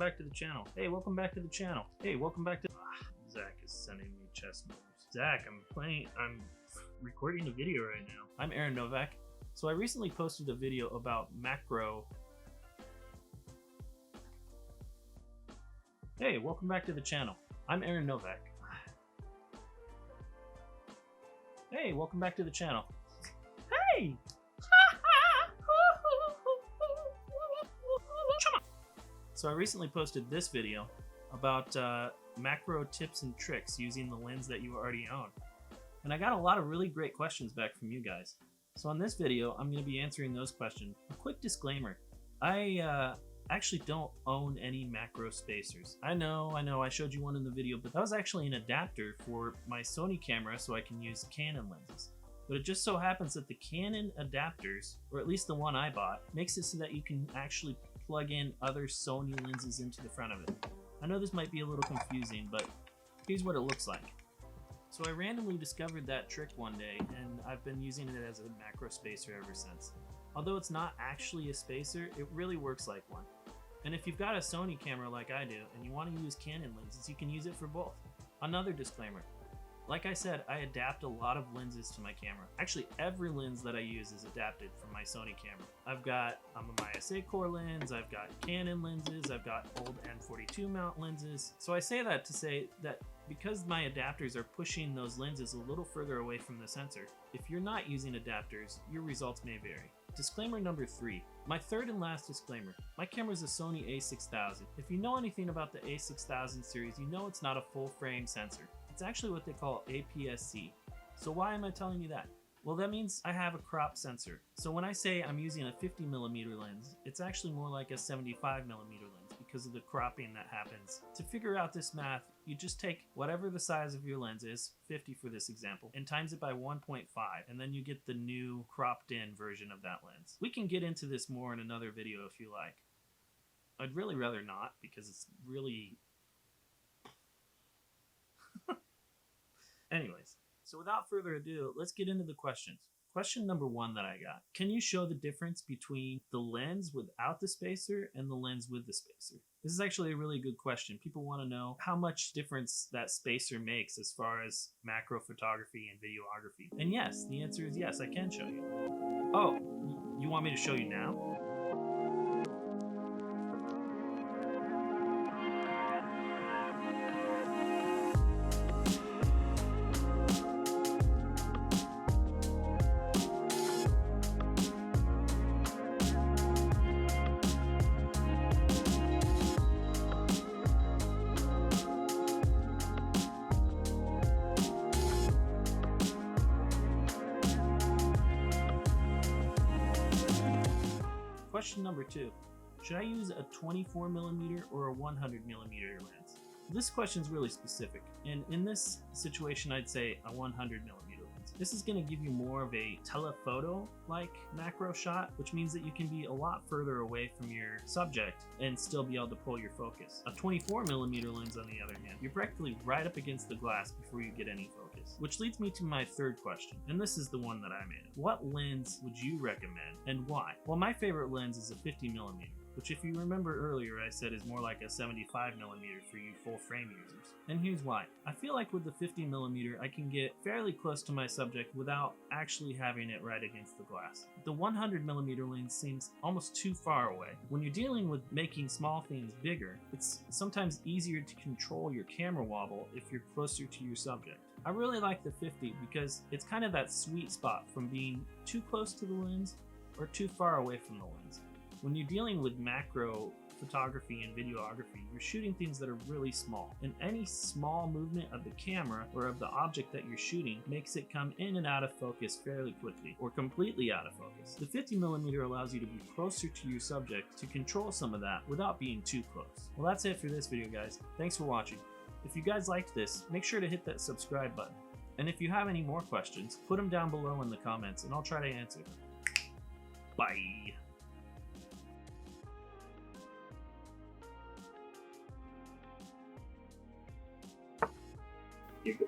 back to the channel. Hey, welcome back to the channel. Hey, welcome back to... Zach is sending me chess moves. Zach, I'm recording a video right now. I'm Aaron Novak. So I recently posted a video about macro... Hey, welcome back to the channel. I'm Aaron Novak. Hey, welcome back to the channel. Hey! So I recently posted this video about macro tips and tricks using the lens that you already own. And I got a lot of really great questions back from you guys. So on this video, I'm going to be answering those questions. A quick disclaimer, I actually don't own any macro spacers. I know, I showed you one in the video, but that was actually an adapter for my Sony camera so I can use Canon lenses. But it just so happens that the Canon adapters, or at least the one I bought, makes it so that you can actually plug in other Sony lenses into the front of it. I know this might be a little confusing, but here's what it looks like. So I randomly discovered that trick one day, and I've been using it as a macro spacer ever since. Although it's not actually a spacer, it really works like one. And if you've got a Sony camera like I do, and you want to use Canon lenses, you can use it for both. Another disclaimer. Like I said, I adapt a lot of lenses to my camera. Actually, every lens that I use is adapted from my Sony camera. I've got a MySA core lens, I've got Canon lenses, I've got old N42 mount lenses. So I say that to say that because my adapters are pushing those lenses a little further away from the sensor, if you're not using adapters, your results may vary. Disclaimer number 3. My third and last disclaimer. My camera is a Sony a6000. If you know anything about the a6000 series, you know it's not a full frame sensor. It's actually what they call APS-C. So why am I telling you that? Well, that means I have a crop sensor. So when I say I'm using a 50mm lens, it's actually more like a 75mm lens because of the cropping that happens. To figure out this math, you just take whatever the size of your lens is, 50 for this example, and times it by 1.5, and then you get the new cropped in version of that lens. We can get into this more in another video if you like. I'd really rather not because it's really... Anyways, so without further ado, let's get into the questions. Question number 1 that I got. Can you show the difference between the lens without the spacer and the lens with the spacer? This is actually a really good question. People want to know how much difference that spacer makes as far as macro photography and videography. And yes, the answer is yes, I can show you. Oh, you want me to show you now? Question number 2. Should I use a 24mm or a 100mm lens? This question is really specific, and in this situation I'd say a 100mm lens. This is going to give you more of a telephoto-like macro shot, which means that you can be a lot further away from your subject and still be able to pull your focus. A 24mm lens, on the other hand, you're practically right up against the glass before you get any focus. Which leads me to my third question, and this is the one that I'm in. What lens would you recommend and why? Well, my favorite lens is a 50mm. Which, if you remember earlier, I said is more like a 75mm for you full frame users. And here's why. I feel like with the 50mm, I can get fairly close to my subject without actually having it right against the glass. The 100mm lens seems almost too far away. When you're dealing with making small things bigger, it's sometimes easier to control your camera wobble if you're closer to your subject. I really like the 50 because it's kind of that sweet spot from being too close to the lens or too far away from the lens. When you're dealing with macro photography and videography, you're shooting things that are really small, and any small movement of the camera or of the object that you're shooting makes it come in and out of focus fairly quickly, or completely out of focus. The 50mm allows you to be closer to your subject to control some of that without being too close. Well, that's it for this video, guys. Thanks for watching. If you guys liked this, make sure to hit that subscribe button. And if you have any more questions, put them down below in the comments and I'll try to answer them. Bye! You go.